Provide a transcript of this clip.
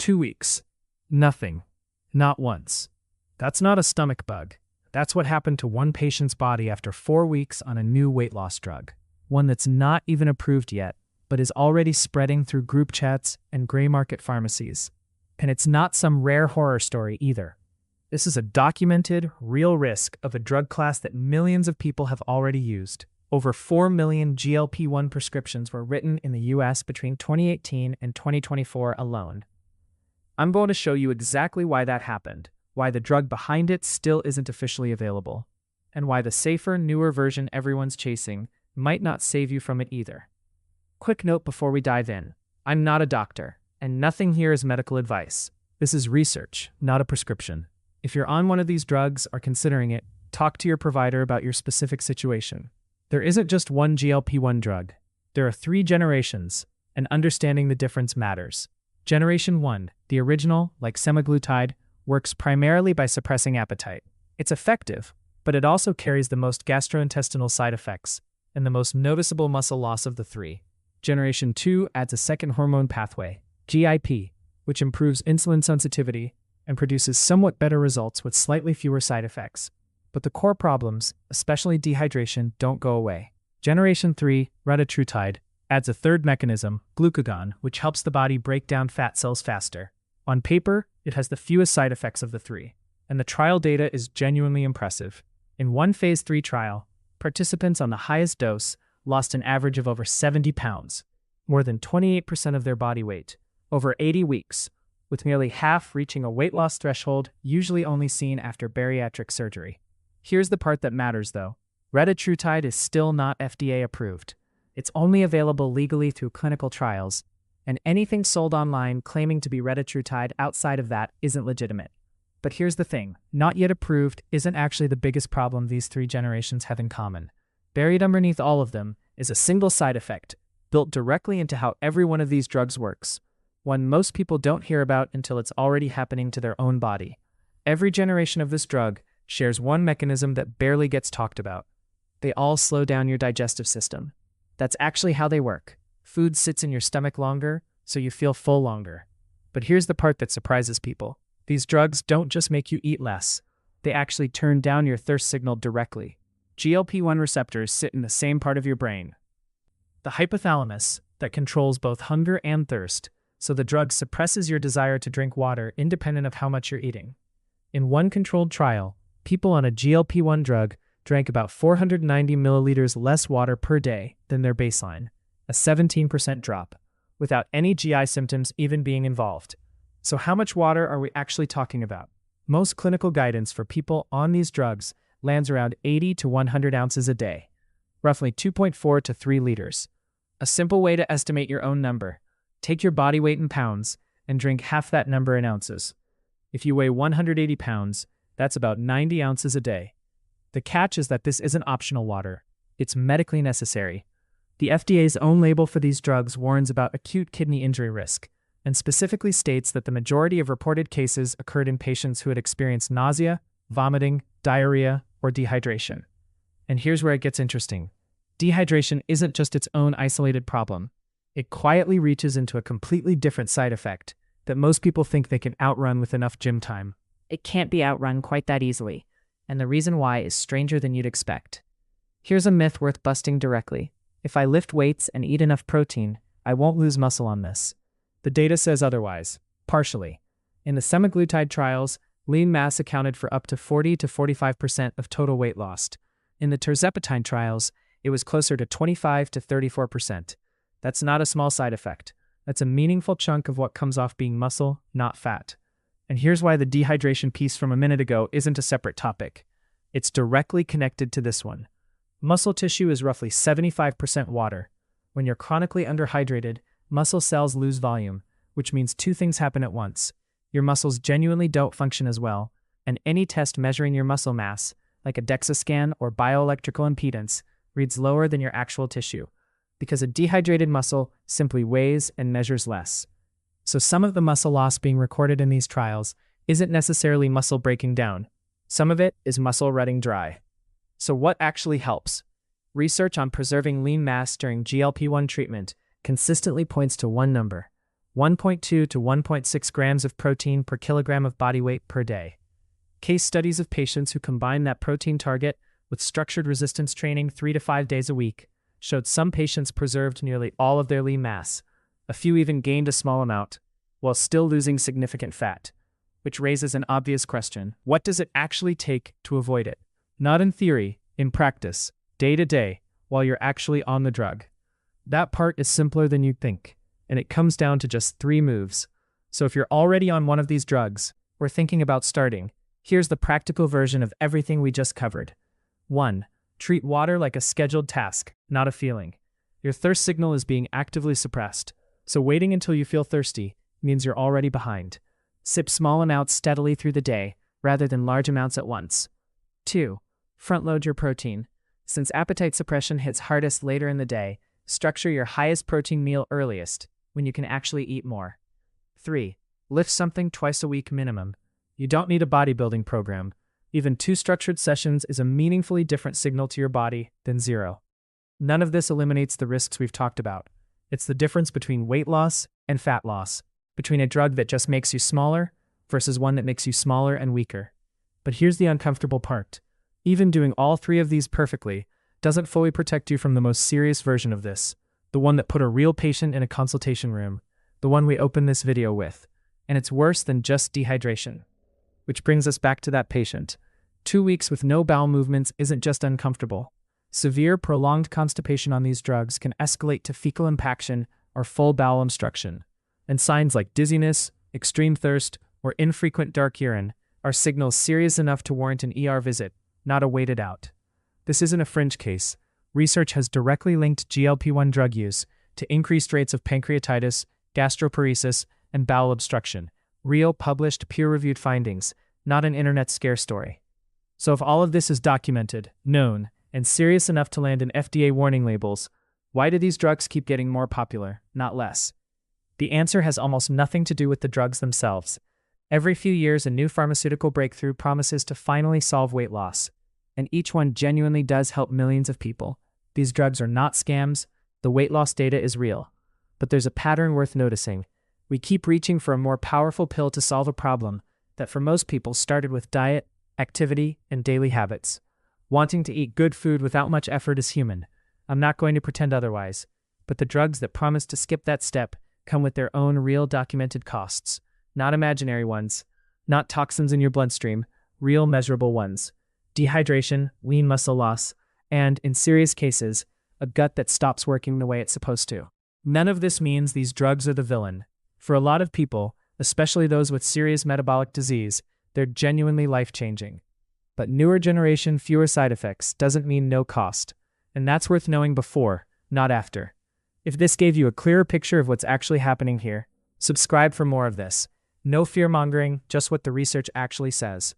2 weeks. Nothing. Not once. That's not a stomach bug. That's what happened to one patient's body after 4 weeks on a new weight loss drug. One that's not even approved yet, but is already spreading through group chats and gray market pharmacies. And it's not some rare horror story either. This is a documented, real risk of a drug class that millions of people have already used. Over 4 million GLP-1 prescriptions were written in the US between 2018 and 2024 alone. I'm going to show you exactly why that happened, why the drug behind it still isn't officially available, and why the safer, newer version everyone's chasing might not save you from it either. Quick note before we dive in. I'm not a doctor, and nothing here is medical advice. This is research, not a prescription. If you're on one of these drugs or considering it, talk to your provider about your specific situation. There isn't just one GLP-1 drug. There are 3 generations, and understanding the difference matters. Generation 1, the original, like semaglutide, works primarily by suppressing appetite. It's effective, but it also carries the most gastrointestinal side effects and the most noticeable muscle loss of the 3. Generation 2 adds a second hormone pathway, GIP, which improves insulin sensitivity and produces somewhat better results with slightly fewer side effects. But the core problems, especially dehydration, don't go away. Generation 3, retatrutide, adds a third mechanism, glucagon, which helps the body break down fat cells faster. On paper, it has the fewest side effects of the 3, and the trial data is genuinely impressive. In one phase 3 trial, participants on the highest dose lost an average of over 70 pounds, more than 28% of their body weight, over 80 weeks, with nearly half reaching a weight loss threshold usually only seen after bariatric surgery. Here's the part that matters though. Retatrutide is still not FDA approved. It's only available legally through clinical trials, and anything sold online claiming to be retatrutide outside of that isn't legitimate. But here's the thing, not yet approved isn't actually the biggest problem these 3 generations have in common. Buried underneath all of them is a single side effect, built directly into how every one of these drugs works, one most people don't hear about until it's already happening to their own body. Every generation of this drug shares one mechanism that barely gets talked about. They all slow down your digestive system. That's actually how they work. Food sits in your stomach longer, so you feel full longer. But here's the part that surprises people. These drugs don't just make you eat less. They actually turn down your thirst signal directly. GLP-1 receptors sit in the same part of your brain, the hypothalamus, that controls both hunger and thirst, so the drug suppresses your desire to drink water independent of how much you're eating. In one controlled trial, people on a GLP-1 drug drank about 490 milliliters less water per day than their baseline, a 17% drop, without any GI symptoms even being involved. So how much water are we actually talking about? Most clinical guidance for people on these drugs lands around 80 to 100 ounces a day, roughly 2.4 to 3 liters. A simple way to estimate your own number: take your body weight in pounds and drink half that number in ounces. If you weigh 180 pounds, that's about 90 ounces a day. The catch is that this isn't optional water. It's medically necessary. The FDA's own label for these drugs warns about acute kidney injury risk, and specifically states that the majority of reported cases occurred in patients who had experienced nausea, vomiting, diarrhea, or dehydration. And here's where it gets interesting. Dehydration isn't just its own isolated problem. It quietly reaches into a completely different side effect that most people think they can outrun with enough gym time. It can't be outrun quite that easily, and the reason why is stranger than you'd expect. Here's a myth worth busting directly. If I lift weights and eat enough protein, I won't lose muscle on this. The data says otherwise, partially. In the semaglutide trials, lean mass accounted for up to 40 to 45% of total weight lost. In the tirzepatide trials, it was closer to 25 to 34%. That's not a small side effect. That's a meaningful chunk of what comes off being muscle, not fat. And here's why the dehydration piece from a minute ago isn't a separate topic. It's directly connected to this one. Muscle tissue is roughly 75% water. When you're chronically underhydrated, muscle cells lose volume, which means 2 things happen at once. Your muscles genuinely don't function as well, and any test measuring your muscle mass, like a DEXA scan or bioelectrical impedance, reads lower than your actual tissue, because a dehydrated muscle simply weighs and measures less. So some of the muscle loss being recorded in these trials isn't necessarily muscle breaking down. Some of it is muscle rutting dry. So what actually helps? Research on preserving lean mass during GLP-1 treatment consistently points to one number: 1.2 to 1.6 grams of protein per kilogram of body weight per day. Case studies of patients who combined that protein target with structured resistance training 3 to 5 days a week showed some patients preserved nearly all of their lean mass. A few even gained a small amount, while still losing significant fat. Which raises an obvious question: what does it actually take to avoid it? Not in theory, in practice, day to day, while you're actually on the drug. That part is simpler than you'd think, and it comes down to just 3 moves. So if you're already on one of these drugs, or thinking about starting, here's the practical version of everything we just covered. 1. Treat water like a scheduled task, not a feeling. Your thirst signal is being actively suppressed, so waiting until you feel thirsty means you're already behind. Sip small amounts steadily through the day, rather than large amounts at once. 2. Front-load your protein. Since appetite suppression hits hardest later in the day, structure your highest protein meal earliest, when you can actually eat more. 3. Lift something twice a week minimum. You don't need a bodybuilding program. Even 2 structured sessions is a meaningfully different signal to your body than 0. None of this eliminates the risks we've talked about. It's the difference between weight loss and fat loss, between a drug that just makes you smaller versus one that makes you smaller and weaker. But here's the uncomfortable part. Even doing all 3 of these perfectly doesn't fully protect you from the most serious version of this, the one that put a real patient in a consultation room, the one we opened this video with. And it's worse than just dehydration. Which brings us back to that patient. 2 weeks with no bowel movements isn't just uncomfortable. Severe, prolonged constipation on these drugs can escalate to fecal impaction or full bowel obstruction. And signs like dizziness, extreme thirst, or infrequent dark urine are signals serious enough to warrant an ER visit, not a wait it out. This isn't a fringe case. Research has directly linked GLP-1 drug use to increased rates of pancreatitis, gastroparesis, and bowel obstruction. Real, published, peer-reviewed findings, not an internet scare story. So if all of this is documented, known, and serious enough to land in FDA warning labels, why do these drugs keep getting more popular, not less? The answer has almost nothing to do with the drugs themselves. Every few years, a new pharmaceutical breakthrough promises to finally solve weight loss, and each one genuinely does help millions of people. These drugs are not scams. The weight loss data is real. But there's a pattern worth noticing. We keep reaching for a more powerful pill to solve a problem that for most people started with diet, activity, and daily habits. Wanting to eat good food without much effort is human. I'm not going to pretend otherwise. But the drugs that promise to skip that step come with their own real documented costs. Not imaginary ones. Not toxins in your bloodstream. Real measurable ones. Dehydration, lean muscle loss, and, in serious cases, a gut that stops working the way it's supposed to. None of this means these drugs are the villain. For a lot of people, especially those with serious metabolic disease, they're genuinely life-changing. But newer generation, fewer side effects doesn't mean no cost. And that's worth knowing before, not after. If this gave you a clearer picture of what's actually happening here, subscribe for more of this. No fear-mongering, just what the research actually says.